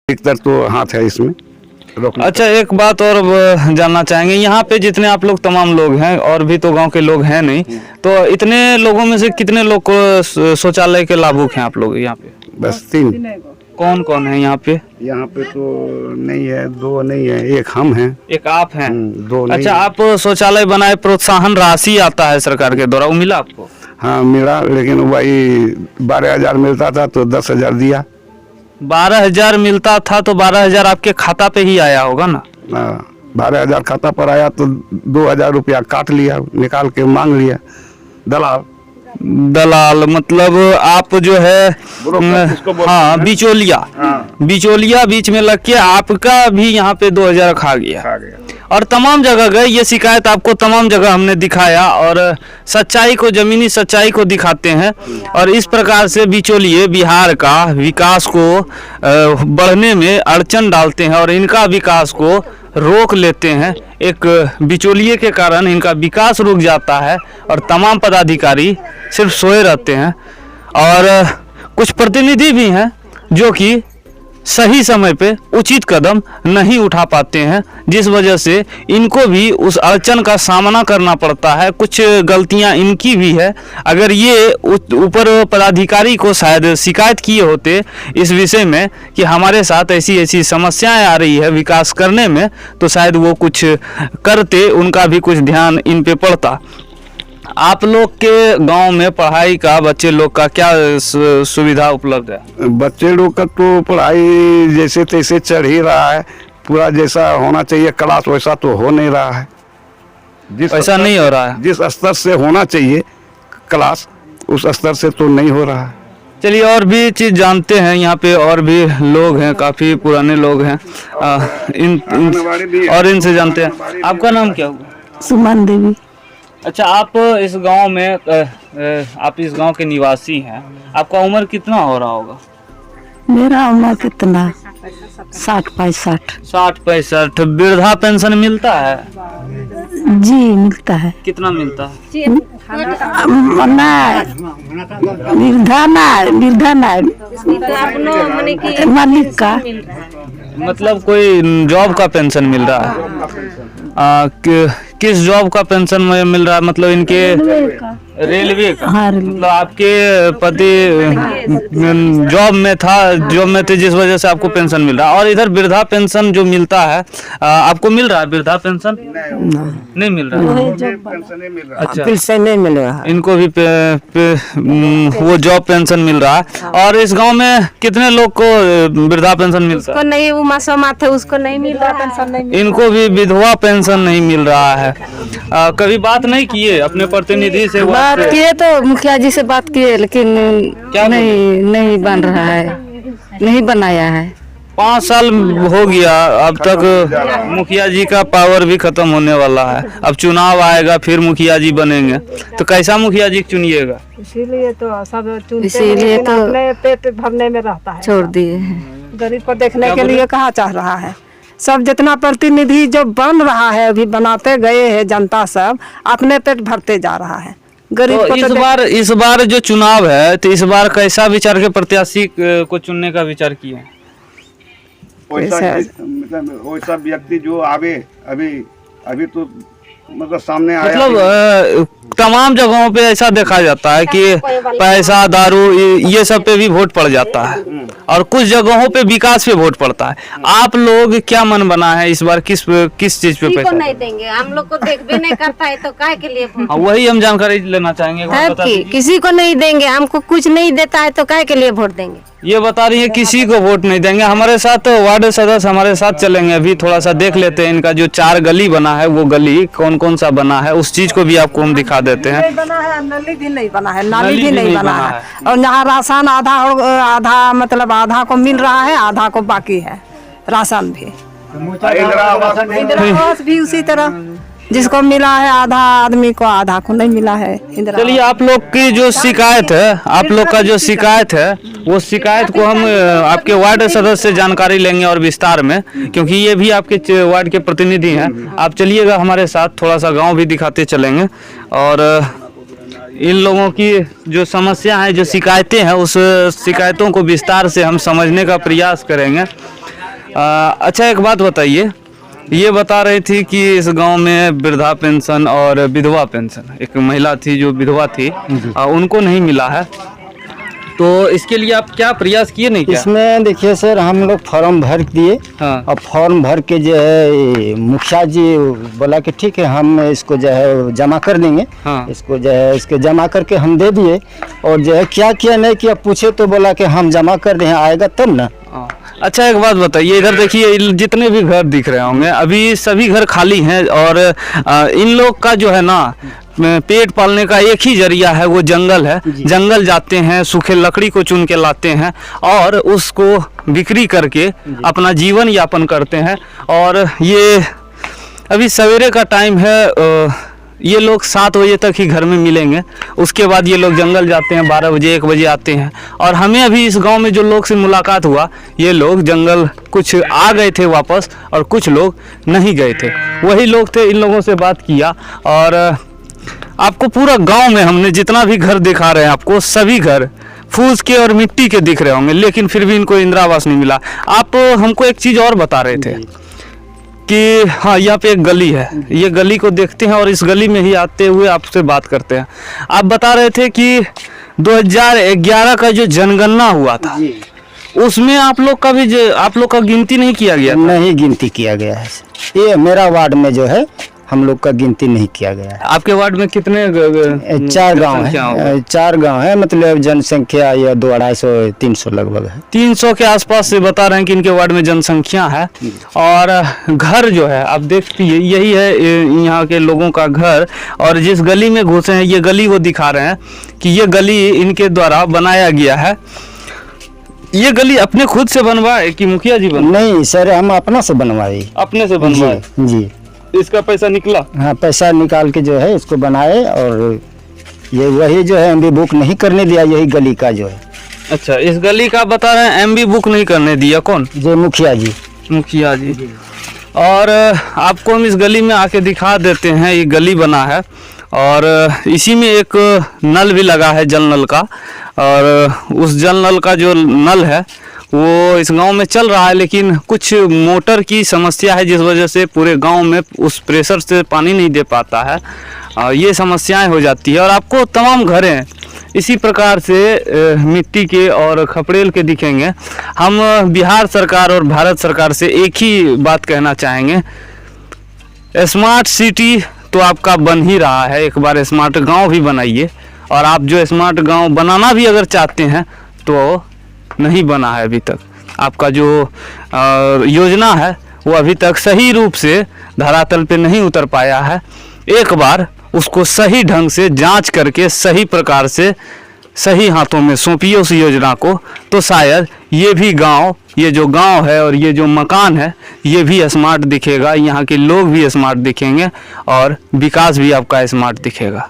अधिकतर तो हाथ है इसमें रोकने। अच्छा, एक बात और जानना चाहेंगे, यहाँ पे जितने आप लोग तमाम लोग हैं और भी तो गांव के लोग हैं नहीं, तो इतने लोगों में से कितने लोग को शौचालय के लाभुक हैं आप लोग यहाँ पे? बस 3। कौन कौन है यहाँ पे? यहाँ पे तो नहीं है, 2 नहीं है, एक हम हैं, एक आप हैं। 2 नहीं। अच्छा, आप शौचालय बनाए, प्रोत्साहन राशि आता है सरकार के द्वारा, वो मिला आपको? हाँ मिला, लेकिन वही 12,000 मिलता था तो 10,000 दिया। 12,000 मिलता था तो 12,000 आपके खाता पे ही आया होगा ना? 12,000 खाता पर आया तो 2,000 रुपया काट लिया, निकाल के मांग लिया दलाल। दलाल मतलब आप जो है, हाँ, बिचौलिया। बिचौलिया बीच में लग के आपका भी यहाँ पे 2,000 खा गया। और तमाम जगह गए, ये शिकायत आपको तमाम जगह हमने दिखाया और सच्चाई को, जमीनी सच्चाई को दिखाते हैं। और इस प्रकार से बिचौलिए बिहार का विकास को बढ़ने में अड़चन डालते हैं और इनका विकास को रोक लेते हैं। एक बिचौलिए के कारण इनका विकास रुक जाता है और तमाम पदाधिकारी सिर्फ सोए रहते हैं। और कुछ प्रतिनिधि भी हैं जो कि सही समय पे उचित कदम नहीं उठा पाते हैं, जिस वजह से इनको भी उस अड़चन का सामना करना पड़ता है। कुछ गलतियां इनकी भी है। अगर ये ऊपर पदाधिकारी को शायद शिकायत किए होते इस विषय में कि हमारे साथ ऐसी ऐसी समस्याएं आ रही है विकास करने में, तो शायद वो कुछ करते, उनका भी कुछ ध्यान इन पे पड़ता। आप लोग के गांव में पढ़ाई का, बच्चे लोग का क्या सुविधा उपलब्ध है? बच्चे लोग का तो पढ़ाई जैसे तैसे चढ़ ही रहा है, पूरा जैसा होना चाहिए क्लास वैसा तो हो नहीं रहा है। ऐसा नहीं हो रहा है? जिस स्तर से होना चाहिए क्लास, उस स्तर से तो नहीं हो रहा है। चलिए, और भी चीज़ जानते हैं। यहाँ पे और भी लोग हैं, काफ़ी पुराने लोग हैं, और इनसे जानते हैं। आपका नाम क्या हुआ? सुमन देवी। अच्छा, आप इस गांव में, आप इस गांव के निवासी हैं। आपका उम्र कितना हो रहा होगा? मेरा उम्र कितना? 60-65। 60-65। वृद्धा पेंशन मिलता है? जी मिलता है। कितना मिलता है? वृद्धा मालिक का, मतलब कोई जॉब का पेंशन मिल रहा है? किस जॉब का पेंशन में मिल रहा है? मतलब इनके रेलवे का? हाँ, मतलब आपके पति जॉब में थे, जिस वजह से आपको पेंशन मिल रहा है। और इधर वृद्धा पेंशन जो मिलता है, आपको मिल रहा है वृद्धा पेंशन? नहीं मिल रहा है। अच्छा, पेंशन नहीं मिल रहा है। इनको भी वो जॉब पेंशन मिल रहा है। और इस गांव में कितने लोग को वृद्धा पेंशन मिलता है? उसको नहीं, उमा थे, उसको नहीं मिल रहा पेंशन। नहीं, इनको भी विधवा पेंशन नहीं मिल रहा है। कभी बात नहीं किए अपने प्रतिनिधि से? बात किए तो मुखिया जी से बात किए, लेकिन क्या नहीं बन रहा है, नहीं बनाया है। 5 साल हो गया, अब तक मुखिया जी का पावर भी खत्म होने वाला है। अब चुनाव आएगा, फिर मुखिया जी बनेंगे, तो कैसा मुखिया जी चुनिएगा? इसीलिए तो सब चुनते, इसीलिए तो अपने पेट भरने में रहता है, छोड़ दिए हैं। गरीब को देखने के लिए कहाँ चाह रहा है। सब जितना प्रतिनिधि जो बन रहा है, अभी बनाते गए हैं, जनता सब अपने पेट भरते जा रहा है। गरीब तो को इस बार जो चुनाव है, तो इस बार कैसा विचार के प्रत्याशी को चुनने का विचार किए? वैसा व्यक्ति जो आवे, अभी तो मतलब सामने आया। मतलब तमाम जगहों पे ऐसा देखा जाता है कि पैसा, दारू, ये सब पे भी वोट पड़ जाता है, और कुछ जगहों पे विकास पे वोट पड़ता है। आप लोग क्या मन बना है इस बार, किस चीज पे पैसा? नहीं देंगे, हम लोग को देख भी नहीं करता है तो काय के लिए वोट? वही हम जानकारी लेना चाहेंगे। किसी को नहीं देंगे, हमको कुछ नहीं देता है तो काय के लिए वोट देंगे? ये बता रही है किसी को वोट नहीं देंगे। हमारे साथ वार्ड सदस्य हमारे साथ चलेंगे, अभी थोड़ा सा देख लेते हैं इनका जो 4 गली बना है, वो गली कौन कौन सा बना है, उस चीज को भी आपको हम दिखा देते हैं। नहीं बना है, नली भी नहीं बना है, नाली भी नहीं बना है। और यहाँ राशन आधा मतलब आधा को मिल रहा है, आधा को बाकी है। राशन भी, इंदिरा भी उसी तरह, जिसको मिला है आधा आदमी को, आधा को नहीं मिला है। चलिए, आप लोग की जो शिकायत है, आप लोग का जो शिकायत है, वो शिकायत को हम आपके वार्ड सदस्य से जानकारी लेंगे और विस्तार में, क्योंकि ये भी आपके वार्ड के प्रतिनिधि हैं। आप चलिएगा हमारे साथ, थोड़ा सा गांव भी दिखाते चलेंगे और इन लोगों की जो समस्या है, जो शिकायतें हैं, उस शिकायतों को विस्तार से हम समझने का प्रयास करेंगे। अच्छा एक बात बताइए, ये बता रही थी कि इस गांव में वृद्धा पेंशन और विधवा पेंशन, एक महिला थी जो विधवा थी, उनको नहीं मिला है, तो इसके लिए आप क्या प्रयास किए नहीं क्या? इसमें देखिए सर, हम लोग फॉर्म भर दिए। हाँ। और फॉर्म भर के जो है मुखिया जी बोला कि ठीक है हम इसको जो है जमा कर देंगे। हाँ। इसको जो है इसके जमा करके हम दे दिए, और जो है क्या किया नहीं किया पूछे तो बोला कि हम जमा कर दें, आएगा तब ना। अच्छा एक बात बताइए, इधर देखिए जितने भी घर दिख रहे होंगे अभी सभी घर खाली हैं, और इन लोग का जो है ना पेट पालने का एक ही जरिया है, वो जंगल है। जंगल जाते हैं, सूखे लकड़ी को चुन के लाते हैं और उसको बिक्री करके अपना जीवन यापन करते हैं। और ये अभी सवेरे का टाइम है, ये लोग 7 बजे तक ही घर में मिलेंगे, उसके बाद ये लोग जंगल जाते हैं, 12 बजे 1 बजे आते हैं। और हमें अभी इस गांव में जो लोग से मुलाकात हुआ, ये लोग जंगल कुछ आ गए थे वापस और कुछ लोग नहीं गए थे, वही लोग थे। इन लोगों से बात किया और आपको पूरा गांव में हमने जितना भी घर दिखा रहे हैं आपको, सभी घर फूस के और मिट्टी के दिख रहे होंगे, लेकिन फिर भी इनको इंदिरा आवास नहीं मिला। आप हमको एक चीज़ और बता रहे थे कि हाँ यहाँ पे एक गली है, ये गली को देखते हैं और इस गली में ही आते हुए आपसे बात करते हैं। आप बता रहे थे कि 2011 का जो जनगणना हुआ था उसमें आप लोग का भी आप लोग का गिनती नहीं किया गया था? नहीं गिनती किया गया है, ये मेरा वार्ड में जो है हम लोग का गिनती नहीं किया गया है। आपके वार्ड में कितने 4 गांव है, 4 गांव है, मतलब जनसंख्या या 200-250-300 लगभग है। 300 के आसपास से बता रहे हैं कि इनके वार्ड में जनसंख्या है। और घर जो है आप देखिए, यही है यहाँ के लोगों का घर। और जिस गली में घुसे हैं, ये गली वो दिखा रहे हैं कि ये गली इनके द्वारा बनाया गया है। ये गली अपने खुद से बनवाए कि मुखिया जी बनवाए? नहीं सर, हम अपना से बनवाए। अपने से बनवाए जी। इसका पैसा निकला? हाँ, पैसा निकाल के जो है इसको बनाए, और ये वही जो है एमबी बुक नहीं करने दिया, यही गली का जो है। अच्छा, इस गली का बता रहे हैं एमबी बुक नहीं करने दिया, कौन? जो मुखिया जी। मुखिया जी। और आपको हम इस गली में आके दिखा देते हैं, ये गली बना है और इसी में एक नल भी लगा है, जल नल का। और उस जल नल का जो नल है वो इस गांव में चल रहा है, लेकिन कुछ मोटर की समस्या है जिस वजह से पूरे गांव में उस प्रेशर से पानी नहीं दे पाता है। ये समस्याएं हो जाती है। और आपको तमाम घरें इसी प्रकार से मिट्टी के और खपड़ेल के दिखेंगे। हम बिहार सरकार और भारत सरकार से एक ही बात कहना चाहेंगे, स्मार्ट सिटी तो आपका बन ही रहा है, एक बार स्मार्ट गांव भी बनाइए। और आप जो स्मार्ट गांव बनाना भी अगर चाहते हैं तो नहीं बना है अभी तक। आपका जो योजना है वो अभी तक सही रूप से धरातल पे नहीं उतर पाया है। एक बार उसको सही ढंग से जांच करके सही प्रकार से सही हाथों में सौंपिए उस योजना को, तो शायद ये भी गांव, ये जो गांव है और ये जो मकान है ये भी स्मार्ट दिखेगा, यहाँ के लोग भी स्मार्ट दिखेंगे और विकास भी आपका स्मार्ट दिखेगा।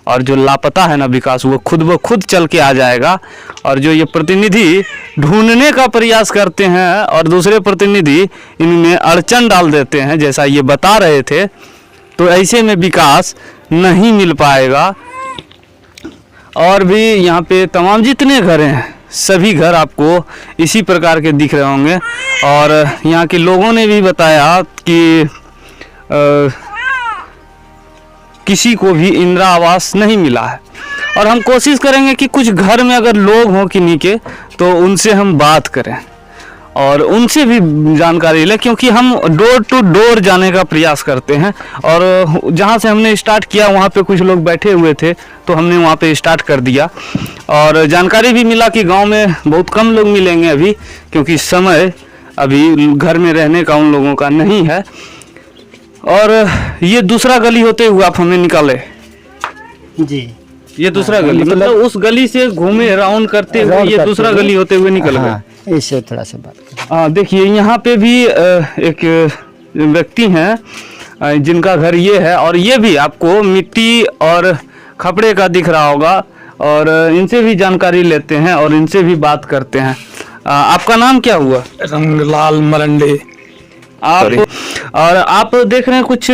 और जो लापता है ना विकास, वो खुद ब खुद चल के आ जाएगा। और जो ये प्रतिनिधि ढूंढने का प्रयास करते हैं और दूसरे प्रतिनिधि इनमें अड़चन डाल देते हैं, जैसा ये बता रहे थे, तो ऐसे में विकास नहीं मिल पाएगा। और भी यहाँ पे तमाम जितने घर हैं, सभी घर आपको इसी प्रकार के दिख रहे होंगे। और यहाँ के लोगों ने भी बताया कि किसी को भी इंदिरा आवास नहीं मिला है। और हम कोशिश करेंगे कि कुछ घर में अगर लोग हों किन्हीं के, तो उनसे हम बात करें और उनसे भी जानकारी लें, क्योंकि हम डोर टू डोर जाने का प्रयास करते हैं। और जहाँ से हमने स्टार्ट किया वहाँ पे कुछ लोग बैठे हुए थे, तो हमने वहाँ पे स्टार्ट कर दिया। और जानकारी भी मिला कि गांव में बहुत कम लोग मिलेंगे अभी, क्योंकि समय अभी घर में रहने का उन लोगों का नहीं है। और ये दूसरा गली होते हुए आप हमें निकाले जी, ये दूसरा गली, मतलब उस गली से घूमे राउंड करते हुए ये दूसरा गली होते हुए निकल गए। हाँ, इससे थोड़ा सा बात। हाँ, देखिए यहाँ पे भी एक व्यक्ति हैं जिनका घर ये है, और ये भी आपको मिट्टी और खपड़े का दिख रहा होगा। और इनसे भी जानकारी लेते हैं और इनसे भी बात करते हैं। आपका नाम क्या हुआ? रंगलाल मरंडे। आप और आप देख रहे हैं कुछ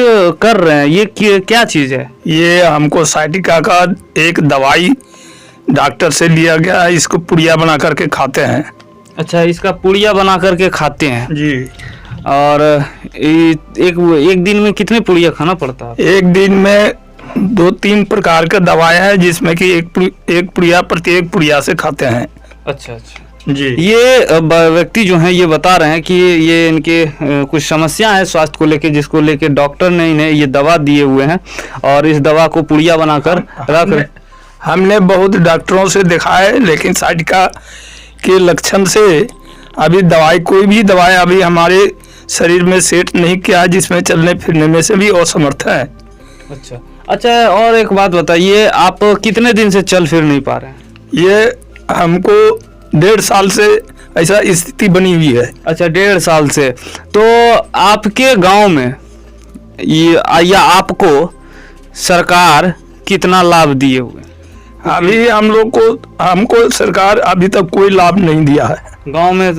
कर रहे हैं, ये क्या चीज़ है? ये हमको साइटिका का एक दवाई डॉक्टर से लिया गया है, इसको पुड़िया बना करके खाते हैं। अच्छा, इसका पुड़िया बना करके खाते हैं। जी। और एक दिन में कितने पुड़िया खाना पड़ता है? एक दिन में 2-3 प्रकार का दवाएं हैं, जिसमें कि एक पुड़िया प्रत्येक पुड़िया से खाते हैं। अच्छा अच्छा जी। ये व्यक्ति जो हैं ये बता रहे हैं कि ये इनके कुछ समस्या है स्वास्थ्य को लेके, जिसको लेके डॉक्टर ने इन्हें ये दवा दिए हुए हैं और इस दवा को पुड़िया बनाकर रख। हमने बहुत डॉक्टरों से दिखाया है, लेकिन साइटिका के लक्षण से अभी कोई भी दवाई अभी हमारे शरीर में सेट नहीं किया है, जिसमें चलने फिरने में से भी असमर्थ है। अच्छा अच्छा, और एक बात बताइए, आप कितने दिन से चल फिर नहीं पा रहे हैं? ये हमको 1.5 साल से ऐसा स्थिति बनी हुई है। अच्छा, 1.5 साल से। तो आपके गांव में ये या आपको सरकार कितना लाभ दिए हुए? अभी हमको सरकार अभी तक कोई लाभ नहीं दिया है। गांव में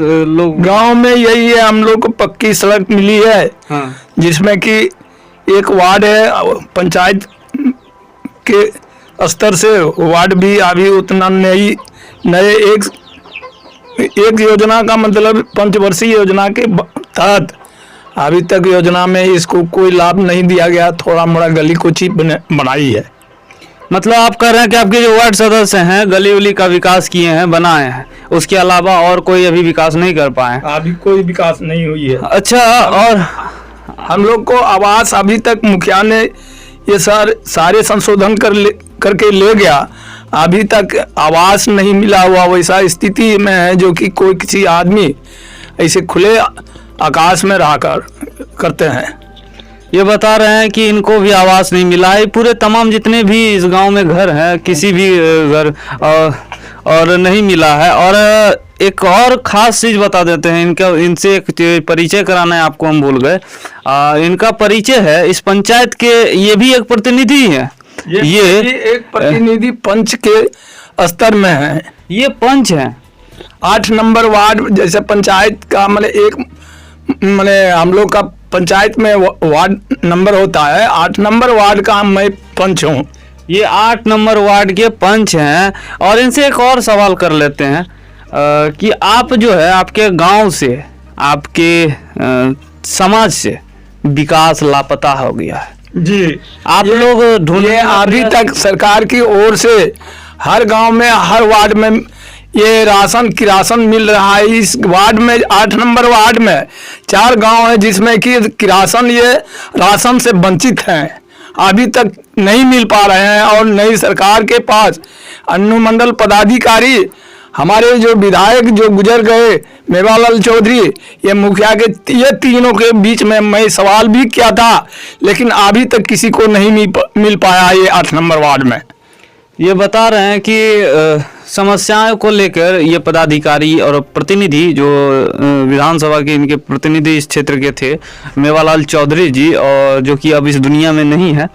गांव में यही है, हम लोग को पक्की सड़क मिली है। हाँ। जिसमें कि एक वार्ड है, पंचायत के स्तर से वार्ड भी अभी उतना नए एक योजना का मतलब पंचवर्षीय योजना के तहत अभी तक योजना में इसको कोई लाभ नहीं दिया गया। थोड़ा मोड़ा गली कुची बनाई है। मतलब आप कह रहे हैं कि आपके जो वार्ड सदस्य हैं गली उली का विकास किए हैं, बनाए हैं, उसके अलावा और कोई अभी विकास नहीं कर पाए? अभी कोई विकास नहीं हुई है। अच्छा, और हम लोग को आवास अभी तक मुखिया ने ये सारे संशोधन करके ले गया, अभी तक आवास नहीं मिला हुआ। वैसा स्थिति में है जो कि कोई किसी आदमी ऐसे खुले आकाश में रहा करते हैं। ये बता रहे हैं कि इनको भी आवास नहीं मिला है। पूरे तमाम जितने भी इस गांव में घर हैं, किसी भी घर और नहीं मिला है। और एक और ख़ास चीज़ बता देते हैं, इनसे एक परिचय कराना है आपको, हम भूल गए। इनका परिचय है इस पंचायत के, ये भी एक प्रतिनिधि है। ये एक प्रतिनिधि पंच के स्तर में है। ये पंच है 8 नंबर वार्ड, जैसे पंचायत का हम लोग का पंचायत में वार्ड नंबर होता है, 8 नंबर वार्ड का मैं पंच हूँ। ये 8 नंबर वार्ड के पंच हैं। और इनसे एक और सवाल कर लेते हैं कि आप जो है आपके गांव से, आपके समाज से विकास लापता हो गया है जी। आप लोग ढूंढे, अभी तक सरकार की ओर से हर गांव में, हर वार्ड में ये किरासन मिल रहा है। इस वार्ड में 8 नंबर वार्ड में 4 गांव है जिसमें कि किरासन ये राशन से वंचित हैं, अभी तक नहीं मिल पा रहे हैं। और नई सरकार के पास अनुमंडल पदाधिकारी, हमारे जो विधायक जो गुजर गए मेवालाल चौधरी, ये मुखिया के, ये तीनों के बीच में मैं सवाल भी किया था, लेकिन अभी तक किसी को नहीं मिल पाया ये 8 नंबर वार्ड में। ये बता रहे हैं कि समस्याओं को लेकर ये पदाधिकारी और प्रतिनिधि जो विधानसभा के इनके प्रतिनिधि इस क्षेत्र के थे, मेवालाल चौधरी जी, और जो कि अब इस दुनिया में नहीं है,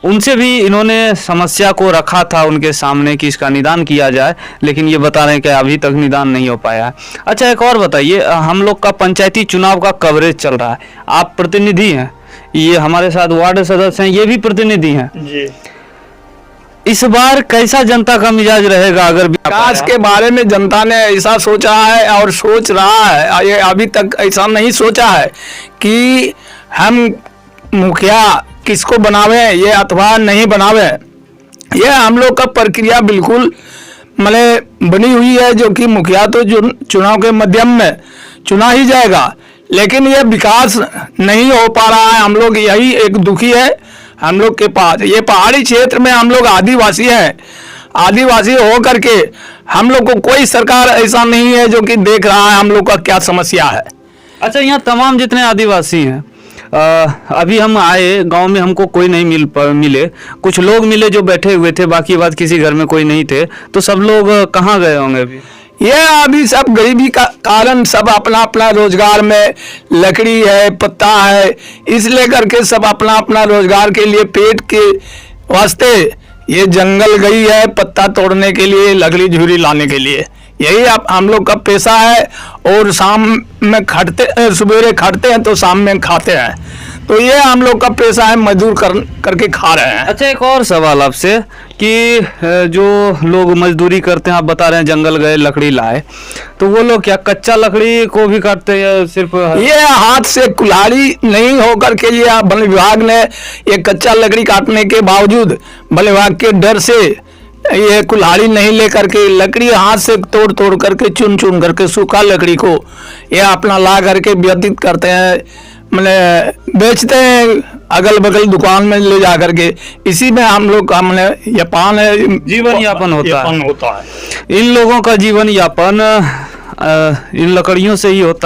उनसे भी इन्होंने समस्या को रखा था उनके सामने कि इसका निदान किया जाए, लेकिन ये बता रहे हैं कि अभी तक निदान नहीं हो पाया है। अच्छा, एक और बताइए, हम लोग का पंचायती चुनाव का कवरेज चल रहा है, आप प्रतिनिधि हैं, ये हमारे साथ वार्ड सदस्य हैं, ये भी प्रतिनिधि हैं जी। इस बार कैसा जनता का मिजाज रहेगा? अगर विकास के बारे में जनता ने ऐसा सोचा है और सोच रहा है, ये अभी तक ऐसा नहीं सोचा है कि हम मुखिया किसको बनावे ये अथवा नहीं बनावे। ये हम लोग का प्रक्रिया बिल्कुल बनी हुई है, जो कि मुखिया तो जो चुनाव के माध्यम में चुना ही जाएगा, लेकिन ये विकास नहीं हो पा रहा है। हम लोग यही एक दुखी है हम लोग के पास। ये पहाड़ी क्षेत्र में हम लोग आदिवासी हैं, आदिवासी हो करके हम लोग को कोई सरकार ऐसा नहीं है जो कि देख रहा है हम लोग का क्या समस्या है। अच्छा, यहाँ तमाम जितने आदिवासी हैं, अभी हम आए गांव में, हमको कोई नहीं मिले, कुछ लोग मिले जो बैठे हुए थे, बाकी बात किसी घर में कोई नहीं थे, तो सब लोग कहाँ गए होंगे अभी? ये अभी सब गरीबी का कारण सब अपना अपना रोजगार में, लकड़ी है, पत्ता है, इसलिए करके सब अपना अपना रोजगार के लिए, पेट के वास्ते ये जंगल गई है पत्ता तोड़ने के लिए, लकड़ी झुरी लाने के लिए। यही हम लोग का पैसा है। और शाम में खटते, सवेरे खटते हैं तो शाम में खाते हैं। तो ये हम लोग का पेशा है, मजदूर करके खा रहे हैं। अच्छा, एक और सवाल आपसे कि जो लोग मजदूरी करते हैं, आप बता रहे हैं जंगल गए लकड़ी लाए, तो वो लोग क्या कच्चा लकड़ी को भी काटते हैं या सिर्फ? ये हाथ से कुल्हाड़ी नहीं होकर के ये वन विभाग ने ये कच्चा लकड़ी काटने के बावजूद वन विभाग के डर से ये कुल्हाड़ी नहीं लेकर के लकड़ी हाथ से तोड़ तोड़ करके चुन चुन करके सूखा लकड़ी को ये अपना ला करके व्यतीत करते हैं, मैंने बेचते हैं अगल बगल दुकान में ले जा करके। इसी में हम लोग का मैंने यापन है, जीवन यापन होता है। होता है। इन लोगों का जीवन यापन इन लकड़ियों से ही होता है।